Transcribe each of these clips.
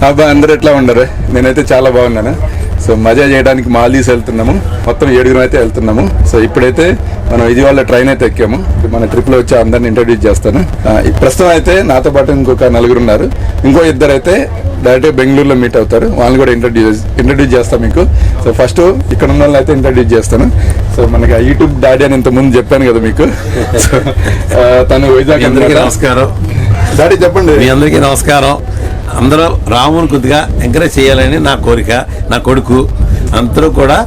అబ్బా అందరూ ఎట్లా ఉండరు? నేనైతే చాలా బాగున్నాను. సో మజా చేయడానికి మాల్దీవ్స్ వెళ్తున్నాము. మొత్తం 7 అయితే వెళ్తున్నాము. సో ఇప్పుడైతే మనం విజయవాడలో ట్రైన్ అయితే ఎక్కాము. మన ట్రిప్లో వచ్చి అందరిని ఇంట్రడ్యూస్ చేస్తాను. ప్రస్తుతం అయితే నాతో పాటు ఇంకొక 4 ఉన్నారు. ఇంకో 2 అయితే డైరెక్ట్ బెంగళూరులో మీట్ అవుతారు. వాళ్ళని కూడా ఇంట్రడ్యూస్ చేస్తాను మీకు. సో ఫస్ట్ ఇక్కడ ఉన్న వాళ్ళని అయితే ఇంట్రడ్యూస్ చేస్తాను. సో మనకి యూట్యూబ్ డాడీ అని ఇంత ముందు చెప్పాను కదా మీకు. సో తను వైజాగ్. నమస్కారం డాడీ, చెప్పండి. మీ అందరికీ నమస్కారం. అందరూ రాముని కొద్దిగా ఎంకరేజ్ చేయాలని నా కోరిక. నా కొడుకు అందరూ కూడా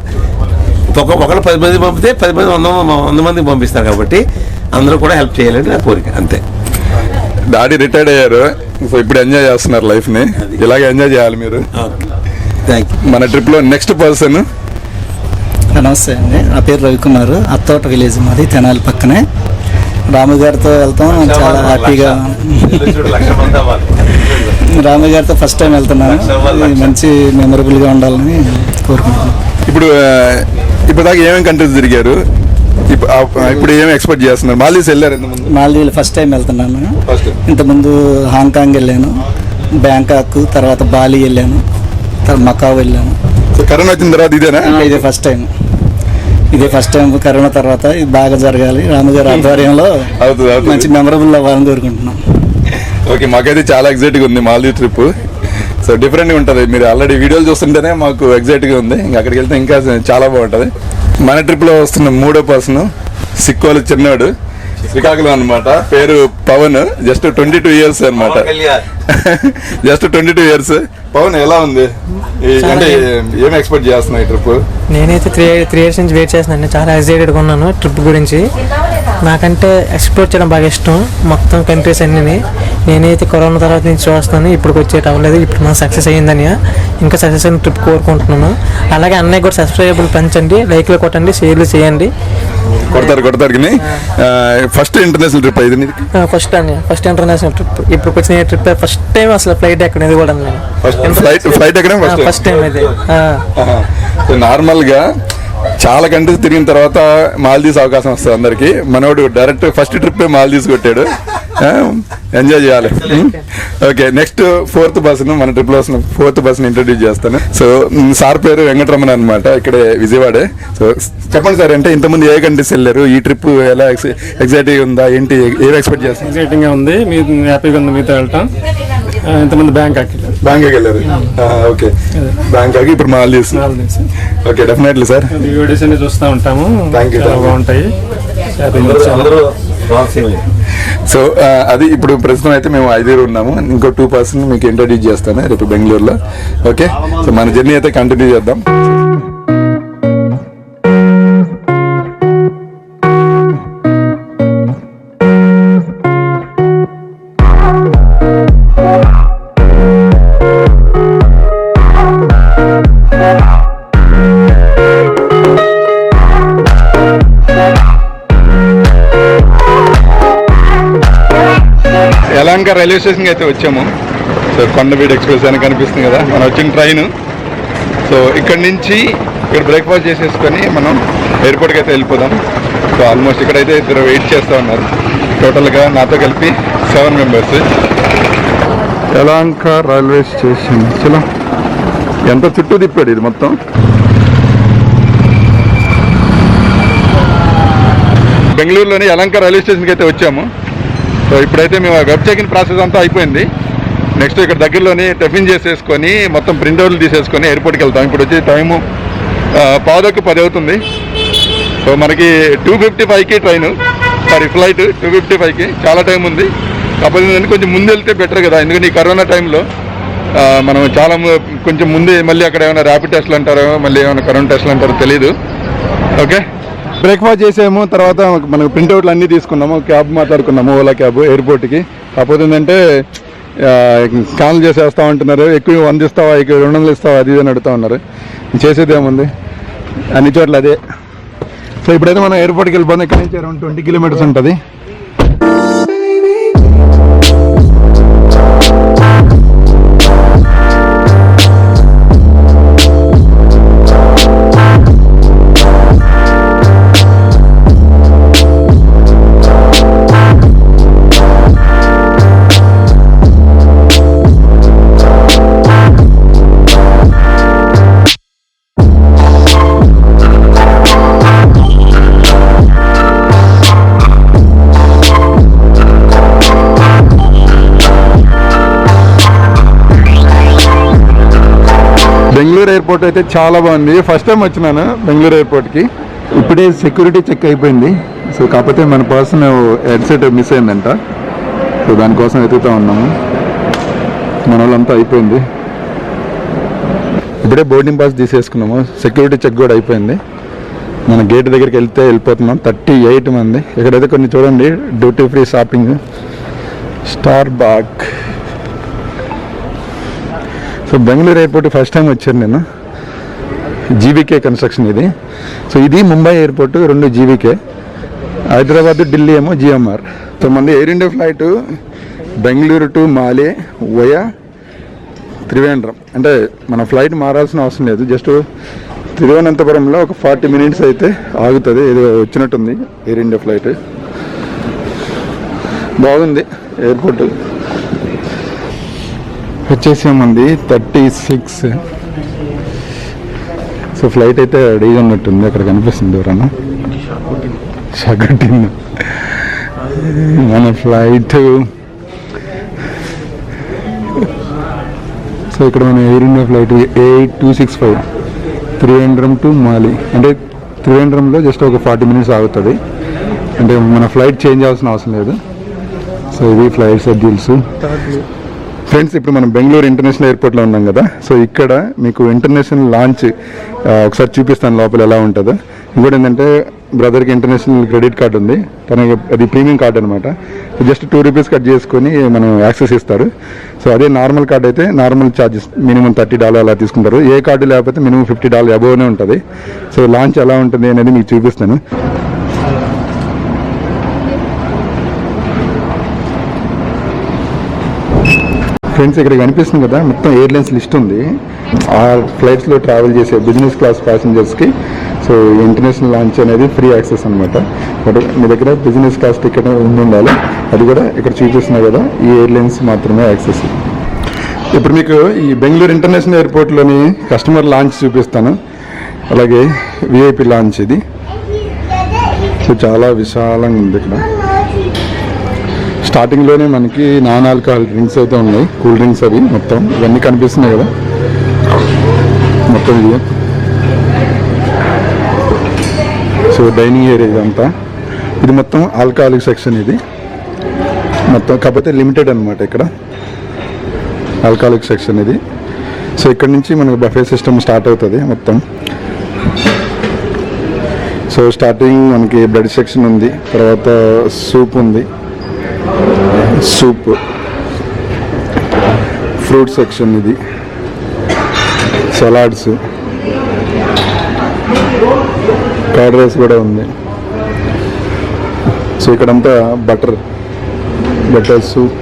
ఒకళ్ళు 10 మంది పంపితే 10 మంది 100 మందికి పంపిస్తారు కాబట్టి అందరూ కూడా హెల్ప్ చేయాలని నా కోరిక, అంతే. డాడీ రిటైర్డ్ అయ్యారు. సో ఇప్పుడు ఎంజాయ్ చేస్తున్నారు లైఫ్ని. ఇలాగే ఎంజాయ్ చేయాలి మీరు. Thank you. మన ట్రిప్లో నెక్స్ట్ పర్సన్. నమస్తే అండి, నా పేరు రవికుమార్. అత్తోట విలేజ్ మాది, తెనాలి పక్కనే. రాము గారితో వెళ్తాం, చాలా హ్యాపీగా. రాము గారితో ఫస్ట్ టైం వెళ్తున్నాను. మంచి మెమరబుల్గా ఉండాలని కోరుకుంటున్నాను. ఇప్పుడు దాకా ఏమేమి కంట్రీస్ తిరిగారు? ఇప్పుడు ఏమి ఎక్స్పెక్ట్ చేస్తున్నారు? మాల్దీవ్స్ వెళ్ళారు? మాల్దీవ్స్ ఫస్ట్ టైం వెళ్తున్నాను. ఇంతకుముందు హాంకాంగ్ వెళ్ళాను, బ్యాంకాక్, తర్వాత బాలి వెళ్ళాను, తర్వాత మకావ్ వెళ్ళాను. కరోనా వచ్చిన తర్వాత ఇదేనా? ఇదే ఫస్ట్ టైం. కరోనా తర్వాత ఇది బాగా జరగాలి. రాముగారి ఆధ్వర్యంలో మంచి మెమరబుల్ అవ్వాలని కోరుకుంటున్నాం. ఓకే, మాకైతే చాలా ఎగ్జైట్గా ఉంది మాల్దీవ్ ట్రిప్. సో డిఫరెంట్గా ఉంటుంది. మీరు ఆల్రెడీ వీడియోలు చూస్తుంటేనే మాకు ఎగ్జైట్గా ఉంది. ఇంకా అక్కడికి వెళ్తే ఇంకా చాలా బాగుంటుంది. మన ట్రిప్లో వస్తున్న 3వ పర్సన్ సిక్కోలు చిన్నవాడు, శ్రీకాకుళం అనమాట. పేరు పవన్. జస్ట్ 22 ఇయర్స్ అనమాట. Just 22 years. పవన్, ఎలా ఉంది? అంటే ఏం ఎక్స్పెక్ట్ చేస్తున్నావు ఈ ట్రిప్? నేనైతే 3 ఇయర్స్ నుంచి వెయిట్ చేస్తున్నాను. చాలా ఎక్సైటెడ్గా ఉన్నాను ట్రిప్ గురించి. నాకంటే ఎక్స్ప్లోర్ చేయడం బాగా ఇష్టం, మొత్తం కంట్రీస్ అన్నీ. నేనైతే కరోనా తర్వాత నుంచి చూస్తాను, ఇప్పుడు వచ్చేట అవ్వలేదు. ఇప్పుడు మనం సక్సెస్ అయ్యిందని, ఇంకా సక్సెస్ అయిన ట్రిప్ కోరుకుంటున్నాను. అలాగే అన్నయ్య కూడా సబ్స్క్రైబుల్ పెంచండి, లైక్లు కొట్టండి, షేర్లు చేయండి. కొడతారు. ఫస్ట్ ఇంటర్నేషనల్ ట్రిప్ ఇది? First international trip. ఇప్పుడు వచ్చిన ట్రిప్ ఫస్ట్ టైం అసలు ఫ్లైట్ ఎక్కడం కూడా ఫ్లైట్ ఎక్కడం ఫస్ట్ టైం అయితే. నార్మల్ గా చాలా కంట్రీస్ తిరిగిన తర్వాత మాల్దీవ్స్ అవకాశం వస్తుంది అందరికి. మనోడు డైరెక్ట్ ఫస్ట్ ట్రిప్ మాల్దీవ్స్ కొట్టాడు. ఎంజాయ్ చేయాలి. Okay, next 4th person. మన ట్రిప్ లో వస్తున్న 4th పర్సన్ ఇంట్రడ్యూస్ చేస్తాను. సో సార్ పేరు వెంకటరమణ అనమాట, ఇక్కడే విజయవాడే. సో చెప్పండి సార్, అంటే ఇంతకుముందు ఏ కంట్రీస్ వెళ్ళారు? ఈ ట్రిప్ ఎలా ఎక్సైటింగ్ ఉందా? ఏంటి, ఏం ఎక్స్పెక్ట్ చేస్తారు? ఎక్సైటింగ్ గా ఉంది, హ్యాపీగా ఉంది మీతో వెళ్ళటం. ఇంతకుముందు బ్యాంకాక్ వెళ్ళారు. ఓకే, బ్యాంకాక్, ఇప్పుడు Maldives. Okay, definitely sir. Videos అన్ని చూస్తూ ఉంటాము. Thank you. బాగుంటాయి. సో అది ఇప్పుడు ప్రస్తుతం అయితే మేము 5 ఉన్నాము. ఇంకో 2 పర్సన్ మీకు ఇంట్రడ్యూస్ చేస్తాను రేపు బెంగళూరులో. ఓకే, సో మన జర్నీ అయితే కంటిన్యూ చేద్దాం. యలహంక రైల్వే స్టేషన్కి అయితే వచ్చాము. సో కొండవీడు ఎక్స్ప్రెస్ అని కనిపిస్తుంది కదా మనం వచ్చిన ట్రైన్. సో ఇక్కడ నుంచి ఇక్కడ బ్రేక్ఫాస్ట్ చేసేసుకొని మనం ఎయిర్పోర్ట్కి అయితే వెళ్ళిపోదాం. సో ఆల్మోస్ట్ ఇక్కడైతే 2 వెయిట్ చేస్తూ ఉన్నారు. టోటల్గా నాతో కలిపి 7 మెంబర్స్. Yelahanka railway station. చలో, ఎంత చుట్టూ తిప్పాడు ఇది మొత్తం. బెంగళూరులోని యలహంక రైల్వే స్టేషన్కి అయితే వచ్చాము. సో ఇప్పుడైతే మేము వెబ్ చెక్ ఇన్ ప్రాసెస్ అంతా అయిపోయింది. నెక్స్ట్ ఇక్కడ దగ్గరలోని టిఫిన్ చేసేసుకొని మొత్తం ప్రింట్అవుట్లు తీసేసుకొని ఎయిర్పోర్ట్కి వెళ్తాం. ఇప్పుడు వచ్చి టైము 9:10 అవుతుంది. సో మనకి 2:55కి ట్రైన్, ఫ్లైట్ 2:55కి. చాలా టైం ఉంది. కాకపోతే కొంచెం ముందు వెళ్తే బెటర్ కదా, ఎందుకంటే ఈ కరోనా టైంలో మనం చాలా కొంచెం ముందే మళ్ళీ అక్కడ ఏమైనా ర్యాపిడ్ టెస్ట్లు అంటారో, మళ్ళీ ఏమైనా కరోనా టెస్ట్లు అంటారో తెలీదు. ఓకే, బ్రేక్ఫాస్ట్ చేసాము. తర్వాత మనకు ప్రింట్అవుట్లు అన్నీ తీసుకున్నాము. క్యాబ్ మాట్లాడుకున్నాము, ఓలా క్యాబ్ ఎయిర్పోర్ట్కి. కాకపోతే ఏంటంటే స్కాన్లు చేసేస్తా ఉంటున్నారు. ఎక్కువ 100 ఇస్తావా, 200 ఇస్తావా, అది ఇది అని అడుగుతూ ఉన్నారు. చేసేది ఏముంది, అన్ని చోట్ల అదే. సో ఇప్పుడైతే మనం ఎయిర్పోర్ట్కి వెళ్ళిపోతాం. ఇక్కడ నుంచి అరౌండ్ 20 కిలోమీటర్స్ ఉంటుంది. బెంగళూరు ఎయిర్పోర్ట్ అయితే చాలా బాగుంది. ఫస్ట్ టైం వచ్చినాను బెంగళూరు ఎయిర్పోర్ట్కి. ఇప్పుడే సెక్యూరిటీ చెక్ అయిపోయింది. సో కాకపోతే మన పర్సన్ హెడ్సెట్ మిస్ అయిందంట. సో దానికోసం వెతుకుతూ ఉన్నాము. మన వాళ్ళంతా అయిపోయింది. ఇప్పుడే బోర్డింగ్ పాస్ తీసేసుకున్నాము. సెక్యూరిటీ చెక్ కూడా అయిపోయింది. మన గేట్ దగ్గరికి వెళ్ళిపోతున్నాం. 38 మంది. ఇక్కడైతే కొన్ని చూడండి, duty free shopping, Starbucks. So Bengaluru airport first time వచ్చాను నేను. జీవీకే కన్స్ట్రక్షన్ ఇది. సో ఇది ముంబై ఎయిర్పోర్ట్, 2 జీవీకే. హైదరాబాద్, ఢిల్లీ ఏమో జిఎంఆర్. సో మన air India flight Bengaluru to Male via Trivandrum. అంటే మన ఫ్లైట్ మారాల్సిన అవసరం లేదు. జస్ట్ తిరువనంతపురంలో ఒక 40 మినిట్స్ అయితే ఆగుతుంది. ఇది వచ్చినట్టుంది ఎయిర్ ఇండియా ఫ్లైట్. బాగుంది ఎయిర్పోర్ట్. వచ్చేసామంది 36. సో ఫ్లైట్ అయితే రెడీగా ఉన్నట్టుంది. అక్కడ కనిపిస్తుంది ఎవరన్నా షగట్టింది మన ఫ్లైట్. సో ఇక్కడ మన air India flight 8265 Trivandrum to Male. అంటే త్రివేంద్రంలో జస్ట్ ఒక 40 మినిట్స్ ఆగుతుంది. అంటే మన ఫ్లైట్ చేంజ్ అవ్వాల్సిన అవసరం లేదు. సో ఇది ఫ్లైట్ షెడ్యూల్స్. ఫ్రెండ్స్, ఇప్పుడు మనం బెంగళూరు ఇంటర్నేషనల్ ఎయిర్పోర్ట్లో ఉన్నాం కదా. సో ఇక్కడ మీకు ఇంటర్నేషనల్ లాంచ్ ఒకసారి చూపిస్తాను లోపల ఎలా ఉంటుందో. ఇంకోటి ఏంటంటే బ్రదర్కి ఇంటర్నేషనల్ క్రెడిట్ కార్డు ఉంది. తనకి అది ప్రీమియం కార్డు అనమాట. జస్ట్ 2 రూపీస్ కట్ చేసుకొని మనం యాక్సెస్ ఇస్తారు. సో అదే నార్మల్ కార్డు అయితే నార్మల్ ఛార్జెస్ మినిమం $30 అలా తీసుకుంటారు. ఏ కార్డు లేకపోతే మినిమం $50 అబోవ్నే ఉంటుంది. సో లాంచ్ ఎలా ఉంటుంది అనేది మీకు చూపిస్తాను. ఫ్రెండ్స్, ఇక్కడ కనిపిస్తుంది కదా, మొత్తం ఎయిర్లైన్స్ లిస్ట్ ఉంది. ఆ ఫ్లైట్స్లో ట్రావెల్ చేసే బిజినెస్ క్లాస్ ప్యాసింజర్స్కి సో ఇంటర్నేషనల్ లాంచ్ అనేది ఫ్రీ యాక్సెస్ అనమాట. బట్ మీ దగ్గర బిజినెస్ క్లాస్ టికెట్ ఉండాలి. అది కూడా ఇక్కడ చూపిస్తున్నా కదా, ఈ ఎయిర్లైన్స్ మాత్రమే యాక్సెస్. ఇప్పుడు మీకు ఈ బెంగళూరు ఇంటర్నేషనల్ ఎయిర్పోర్ట్లోని కస్టమర్ లాంచ్ చూపిస్తాను. అలాగే విఐపి లాంచ్ ఇది. సో చాలా విశాలంగా ఉంది. ఇక్కడ స్టార్టింగ్లోనే మనకి నాన్ ఆల్కహాల్ డ్రింక్స్ అయితే ఉన్నాయి, కూల్ డ్రింక్స్ అవి మొత్తం ఇవన్నీ కనిపిస్తున్నాయి కదా మొత్తం ఇది. సో డైనింగ్ ఏరియా ఇదంతా. ఇది మొత్తం ఆల్కహాలిక్ సెక్షన్ ఇది మొత్తం. కాకపోతే లిమిటెడ్ అనమాట ఇక్కడ ఆల్కహాలిక్ సెక్షన్ ఇది. సో ఇక్కడ నుంచి మనకు బఫే సిస్టమ్ స్టార్ట్ అవుతుంది మొత్తం. సో స్టార్టింగ్ మనకి బ్రెడ్ సెక్షన్ ఉంది, తర్వాత సూప్ ఉంది, సూప్, ఫ్రూట్ సెక్షన్ ఇది, సలాడ్స్, కర్డ్ రైస్ కూడా ఉంది. సో ఇక్కడంతా butter soup,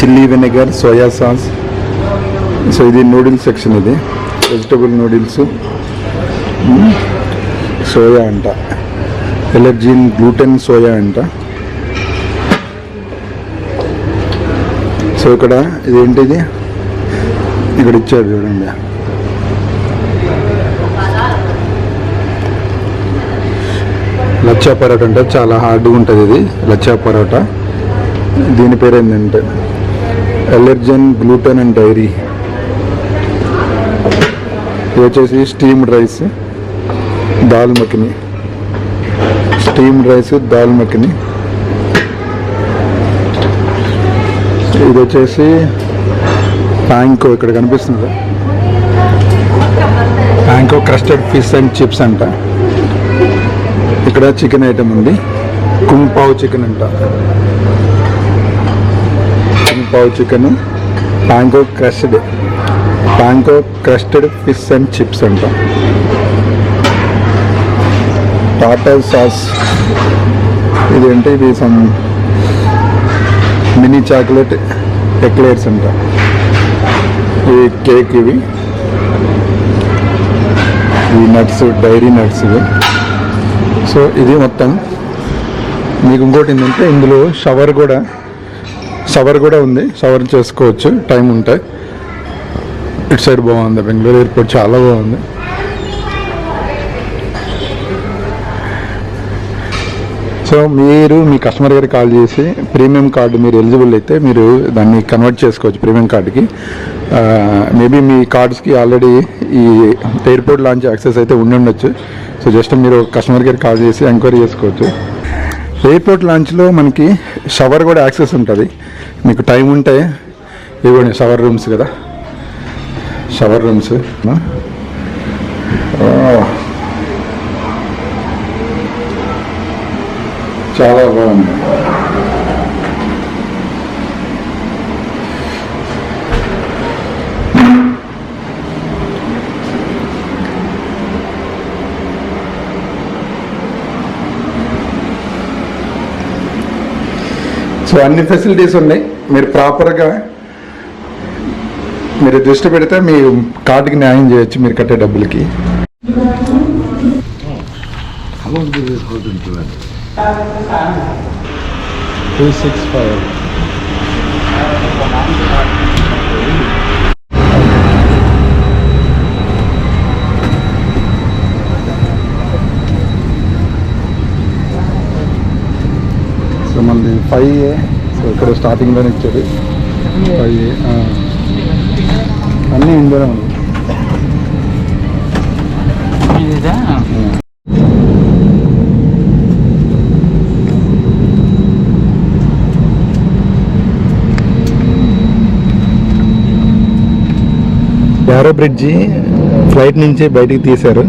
chilli vinegar, soya sauce. So ఇది నూడిల్స్ సెక్షన్. ఇది వెజిటబుల్ నూడిల్స్, సోయా అంట, ఎలర్జీన్ గ్లూటెన్ సోయా అంట. సో ఇక్కడ ఇదేంటిది ఇక్కడ ఇచ్చారు చూడండి. లచ్చా పరోటా అంటే చాలా హార్డ్గా ఉంటుంది ఇది లచ్చా పరోటా. దీని పేరు ఏంటంటే ఎలర్జన్ గ్లూటెన్ అండ్ డైరీ. ఇది వచ్చేసి steamed rice, dal makhani, steamed rice, dal makhani. ఇది వచ్చేసి ప్యాంకో, ఇక్కడ కనిపిస్తుంది panko crusted fish and chips అంట. ఇక్కడ చికెన్ ఐటమ్ ఉంది, కుంపావ్ చికెన్ అంట. Kung pao chicken, panko crusted fish and chips అంట. టాటా సాస్, ఇదేంటి ఇది సమ్ మినీ చాక్లెట్ ఎక్లేర్స్ అంట. ఇవి కేక్, ఇవి నట్స్, డైరీ నట్స్ ఇవి. సో ఇది మొత్తం. మీకు ఇంకోటి ఏంటంటే ఇందులో షవర్ కూడా ఉంది, షవర్ చేసుకోవచ్చు టైం ఉంటే. ఇటు సైడ్ బాగుంది, బెంగళూరు ఎయిర్పోర్ట్ చాలా బాగుంది. సో మీరు మీ కస్టమర్ గారికి కాల్ చేసి ప్రీమియం కార్డు మీరు ఎలిజిబుల్ అయితే మీరు దాన్ని కన్వర్ట్ చేసుకోవచ్చు ప్రీమియం కార్డుకి. మేబీ మీ కార్డ్స్కి ఆల్రెడీ ఈ ఎయిర్పోర్ట్ లాంచ్ యాక్సెస్ అయితే ఉండొచ్చు. సో జస్ట్ మీరు కస్టమర్ గారికి కాల్ చేసి ఎంక్వైరీ చేసుకోవచ్చు. ఎయిర్పోర్ట్ లాంచ్లో మనకి షవర్ కూడా యాక్సెస్ ఉంటుంది. మీకు టైం ఉంటే ఇవ్వండి షవర్ రూమ్స్ కదా, షవర్ రూమ్స్ చాలా బాగుంది. సో అన్ని ఫెసిలిటీస్ ఉన్నాయి. మీరు ప్రాపర్గా మీరు దృష్టి పెడితే మీ కార్డుకి న్యాయం చేయొచ్చు మీరు కట్టే డబ్బులకి. సో మనది 5A. సో ఇక్కడ స్టార్టింగ్లోనే ఇచ్చారు 5A. అన్నీ ఇందులో ఉంది. యారో బ్రిడ్జి ఫ్లైట్ నుంచి బయటికి తీశారు.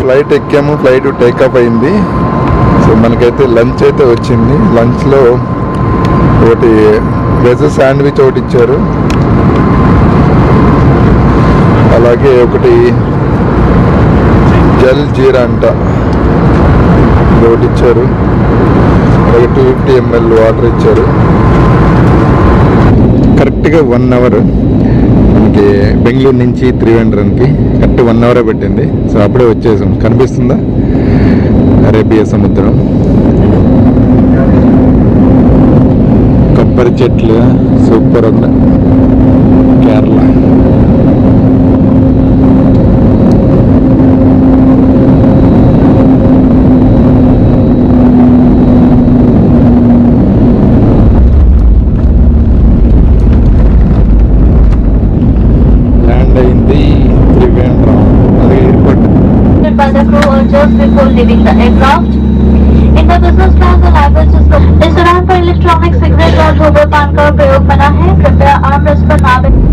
ఫ్లైట్ ఎక్కాము, ఫ్లైట్ టేకాఫ్ అయింది. సో మనకైతే లంచ్ అయితే వచ్చింది. లంచ్లో ఒకటి వెజ్ శాండ్విచ్ ఒకటి ఇచ్చారు, అలాగే ఒకటి జల్ జీరా అంట ఒకటి ఇచ్చారు, అలాగే 250 ml వాటర్ ఇచ్చారు. కరెక్ట్గా 1 అవర్ మనకి బెంగళూరు నుంచి త్రివేంద్రంకి కరెక్ట్ 1 అవరే పెట్టింది. సో అప్పుడే వచ్చేసాం. కనిపిస్తుందా అరేబియా సముద్రం, కొబ్బరి చెట్లు సూపర్ ఉంది. Kerala just before leaving the aircraft. In the business class, the language is इस दौरान पर इलेक्ट्रॉनिक सिगरेट और धूम्रपान का प्रयोग मना है. कृपया आर्मरेस्ट पर ना बैठें.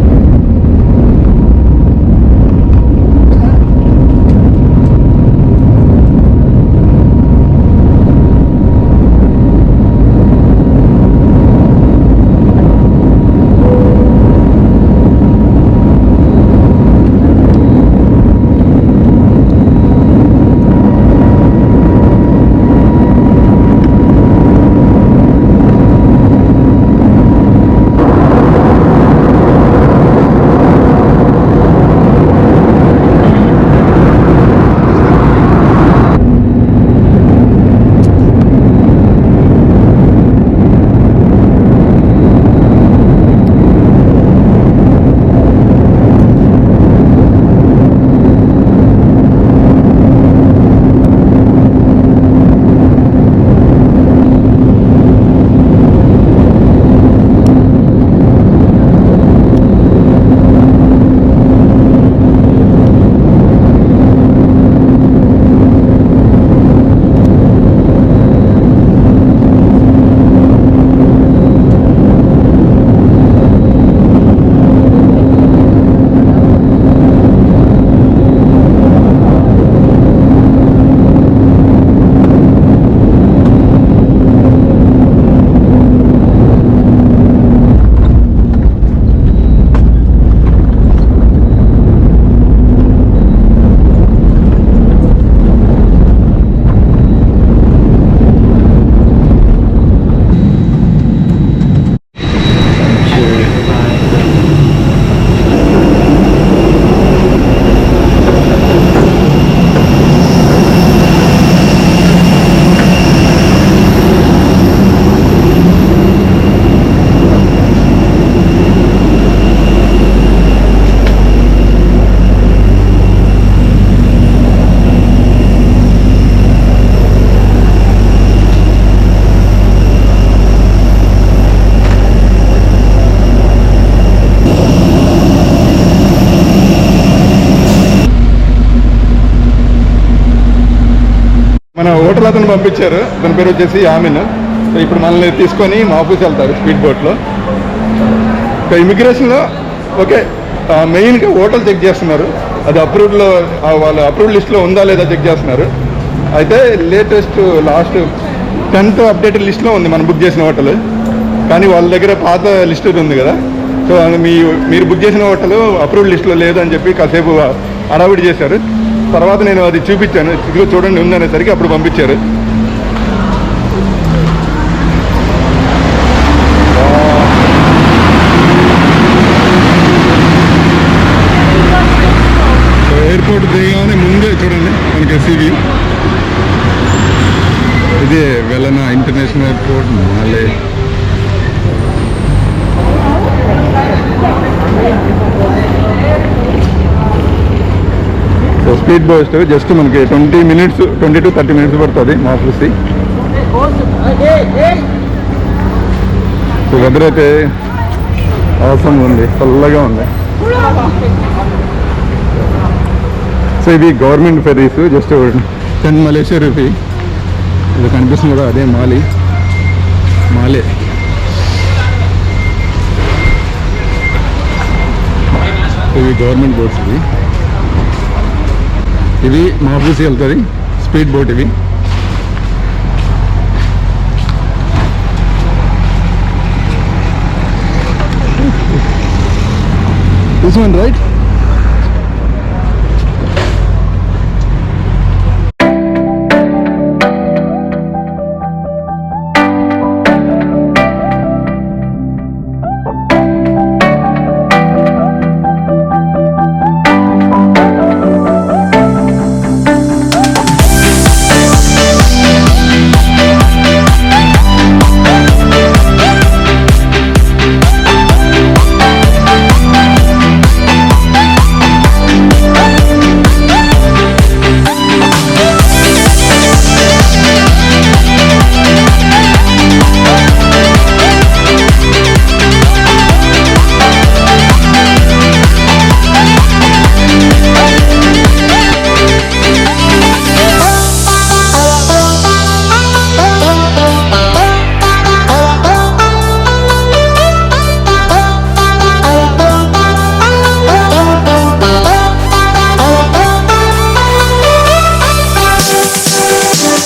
హోటల్ అతను పంపించారు, అతని పేరు వచ్చేసి ఆమెన్. సో ఇప్పుడు మనల్ని తీసుకొని మా ఆఫీస్ వెళ్తారు స్పీడ్ బోట్లో. ఇంకా ఇమిగ్రేషన్లో ఓకే, మెయిన్గా హోటల్ చెక్ చేస్తున్నారు, అది అప్రూవ్డ్లో వాళ్ళ అప్రూవ్డ్ లిస్ట్లో ఉందా లేదా చెక్ చేస్తున్నారు. అయితే లేటెస్ట్ లాస్ట్ 10th అప్డేటెడ్ లిస్ట్లో ఉంది మనం బుక్ చేసిన హోటల్, కానీ వాళ్ళ దగ్గర పాత లిస్ట్ ఉంది కదా. సో మీరు బుక్ చేసిన హోటల్ అప్రూవ్డ్ లిస్ట్లో లేదు అని చెప్పి కాసేపు హడావిడి చేశారు. తర్వాత నేను అది చూపించాను, ఇదిగో చూడండి ఉందనేసరికి అప్పుడు పంపించారు. ఎయిర్పోర్ట్ దిగగానే ముందే చూడండి మనకి ఎస్సీబీ, ఇదే Velana international airport Male. So speed boat just మనకి 20 minutes 20 to 30 minutes పడుతుంది మా ఆఫీస్కి. సో వెదర్ అయితే అవసరం ఉంది, చల్లగా ఉంది. సో ఇవి గవర్నమెంట్ ఫెరీస్, జస్ట్ 10 మలేషియా రూపీ. ఇది కనిపిస్తుంది కదా, అదే మాలే. ఇవి గవర్నమెంట్ బోట్స్, ఇవి మా ఆఫీస్కి వెళ్తుంది స్పీడ్ బోట్. ఇవి this one, right?